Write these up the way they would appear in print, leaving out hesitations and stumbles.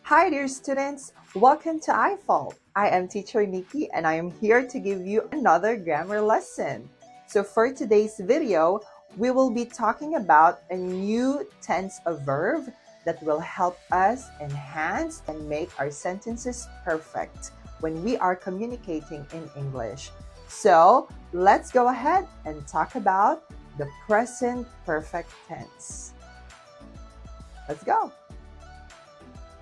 Hi dear students, welcome to I-Fal. I am teacher Nikki and I am here to give you another grammar lesson. So for today's video, we will be talking about a new tense of verb that will help us enhance and make our sentences perfect when we are communicating in English. So let's go ahead and talk about the present perfect tense. Let's go.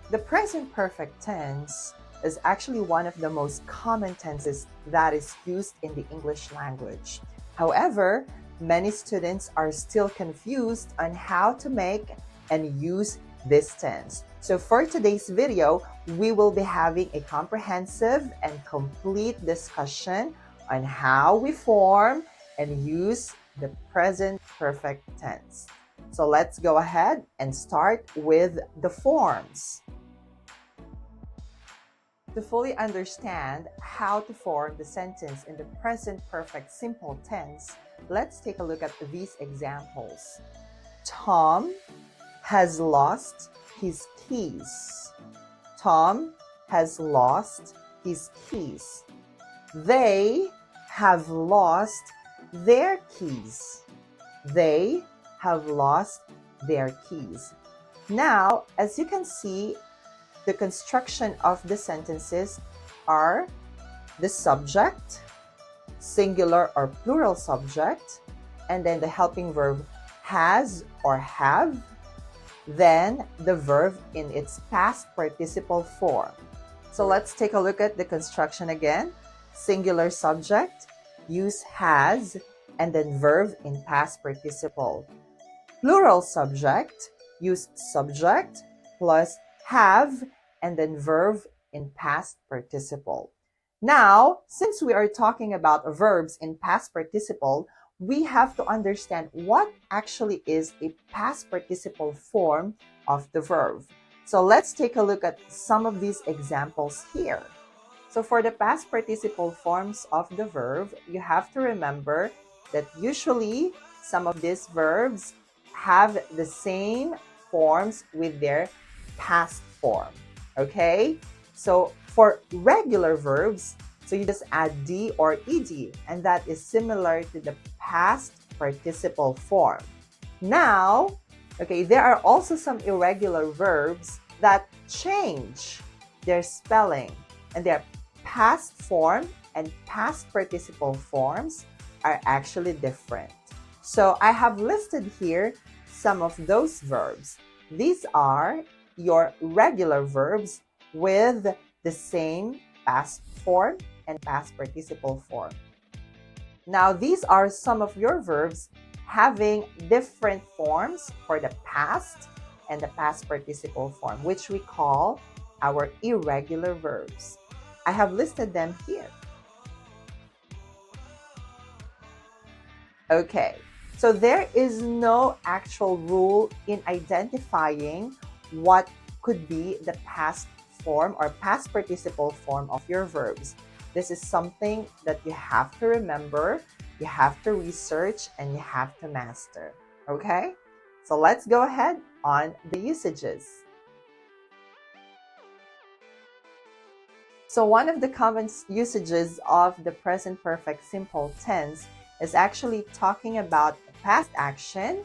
The present perfect tense is actually one of the most common tenses that is used in the English language. However, many students are still confused on how to make and use this tense. So for today's video, we will be having a comprehensive and complete discussion on how we form and use the present perfect tense. So let's go ahead and start with the forms. To fully understand how to form the sentence in the present perfect simple tense, let's take a look at these examples. Tom has lost his keys. Tom has lost his keys. They have lost their keys. They have lost their keys. Now, as you can see, the construction of the sentences are the subject, singular or plural subject, and then the helping verb has or have, then the verb in its past participle form. So let's take a look at the construction again. Singular subject, use has, and then verb in past participle. Plural subject, use subject plus have, and then verb in past participle. Now, since we are talking about verbs in past participle, we have to understand what actually is a past participle form of the verb. So let's take a look at some of these examples here. So for the past participle forms of the verb, you have to remember that usually some of these verbs have the same forms with their past form. Okay, so for regular verbs, so you just add D or ED, and that is similar to the past participle form. Now, okay, there are also some irregular verbs that change their spelling, and their past form and past participle forms are actually different. So I have listed here some of those verbs. These are your regular verbs with the same past form and past participle form. Now, these are some of your verbs having different forms for the past and the past participle form, which we call our irregular verbs. I have listed them here. Okay, so there is no actual rule in identifying what could be the past form or past participle form of your verbs. This is something that you have to remember, you have to research, and you have to master. Okay? So let's go ahead on the usages. So one of the common usages of the present perfect simple tense is actually talking about a past action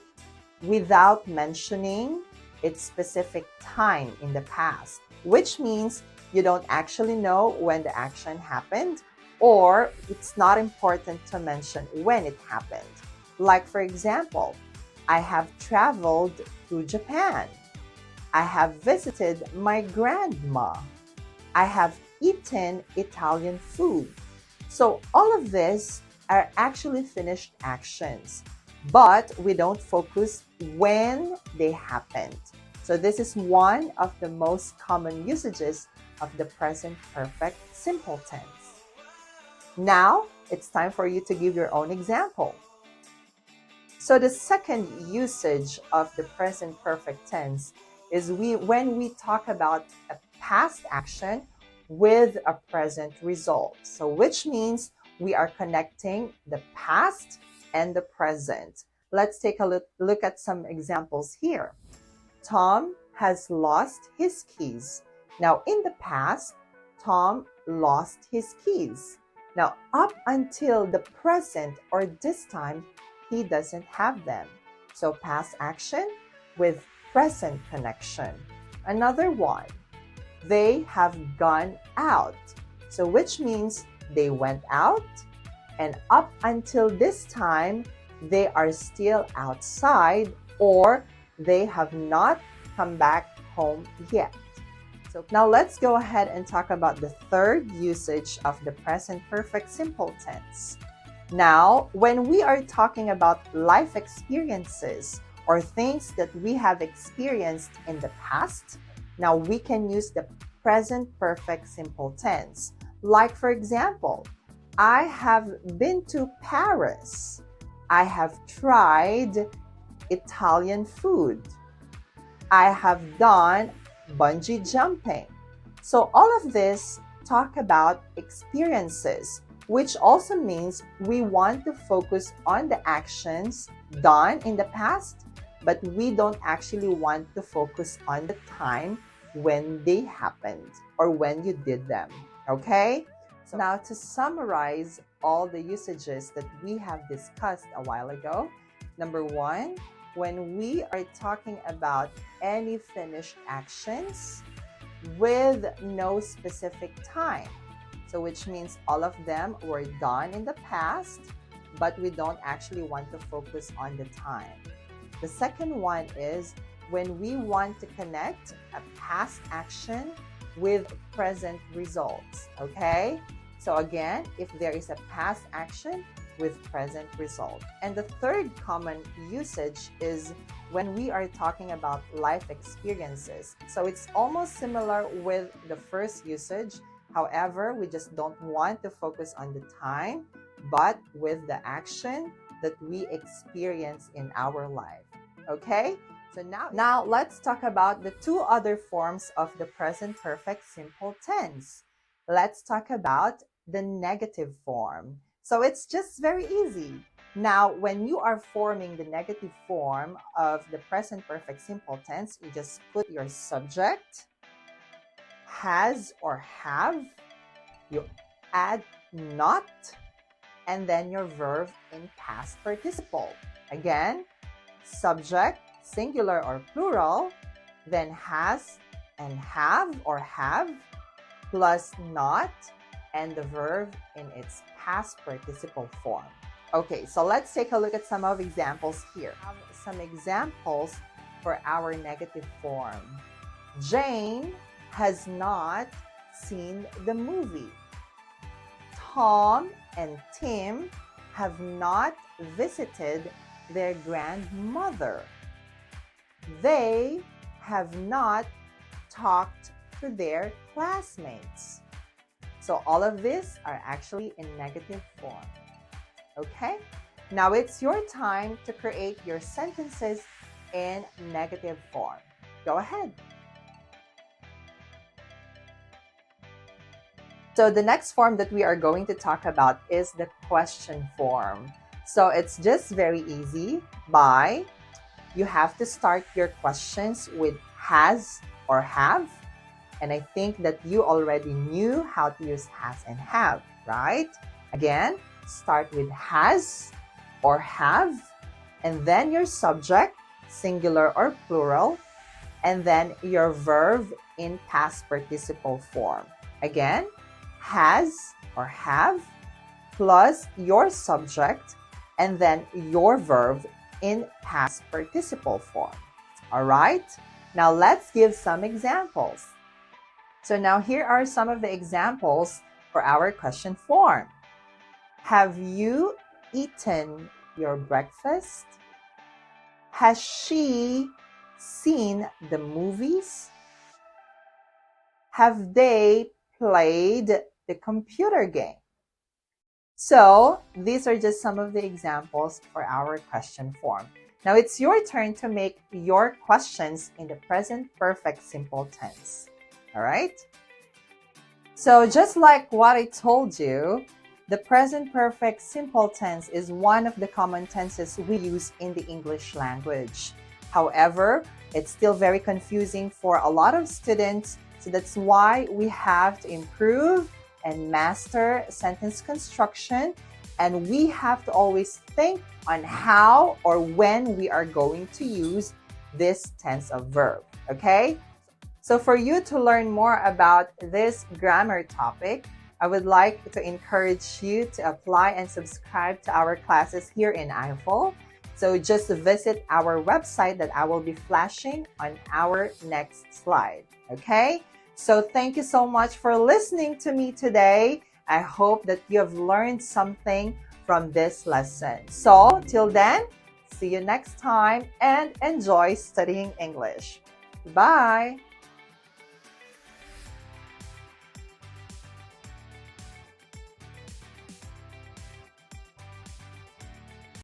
without mentioning its specific time in the past, which means you don't actually know when the action happened, or it's not important to mention when it happened. Like, for example, I have traveled to Japan. I have visited my grandma. I have eaten Italian food. So all of this are actually finished actions, but we don't focus when they happened. So this is one of the most common usages of the present perfect simple tense. Now, it's time for you to give your own example. So the second usage of the present perfect tense is when we talk about a past action with a present result. So which means we are connecting the past and the present. Let's take a look at some examples here. Tom has lost his keys. Now, in the past, Tom lost his keys. Now, up until the present or this time, he doesn't have them. So, past action with present connection. Another one, they have gone out. So, which means they went out, and up until this time, they are still outside or they have not come back home yet. So now let's go ahead and talk about the third usage of the present perfect simple tense. Now, when we are talking about life experiences or things that we have experienced in the past, now we can use the present perfect simple tense. Like, for example, I have been to Paris. I have tried Italian food. I have done bungee jumping. So all of this talk about experiences, which also means we want to focus on the actions done in the past, but we don't actually want to focus on the time when they happened or when you did them. Okay? So now to summarize all the usages that we have discussed a while ago, number one, when we are talking about any finished actions with no specific time, so which means all of them were done in the past, but we don't actually want to focus on the time. The second one is when we want to connect a past action with present results, okay? So again, if there is a past action with present result. And the third common usage is when we are talking about life experiences. So it's almost similar with the first usage. However, we just don't want to focus on the time, but with the action that we experience in our life. Okay? So now let's talk about the two other forms of the present perfect simple tense. Let's talk about the negative form. So it's just very easy. Now, when you are forming the negative form of the present perfect simple tense, you just put your subject, has or have, you add not, and then your verb in past participle. Again, subject, singular or plural, then has and have or have, plus not, and the verb in its past participle form. Okay, so let's take a look at some of examples here. I have some examples for our negative form. Jane has not seen the movie. Tom and Tim have not visited their grandmother. They have not talked to their classmates. So all of these are actually in negative form. Okay? Now it's your time to create your sentences in negative form. Go ahead. So the next form that we are going to talk about is the question form. So it's just very easy you have to start your questions with has or have. And I think that you already knew how to use has and have, right? Again, start with has or have, and then your subject, singular or plural, and then your verb in past participle form. Again, has or have, plus your subject, and then your verb in past participle form. All right? Now let's give some examples. So now here are some of the examples for our question form. Have you eaten your breakfast? Has she seen the movies? Have they played the computer game? So these are just some of the examples for our question form. Now it's your turn to make your questions in the present perfect simple tense. All right? So just like what I told you, the present perfect simple tense is one of the common tenses we use in the English language. However, it's still very confusing for a lot of students So that's why we have to improve and master sentence construction, and we have to always think on how or when we are going to use this tense of verb, okay? So for you to learn more about this grammar topic, I would like to encourage you to apply and subscribe to our classes here in I-Fal. So just visit our website that I will be flashing on our next slide, okay? So thank you so much for listening to me today. I hope that you have learned something from this lesson. So till then, see you next time and enjoy studying English. Bye!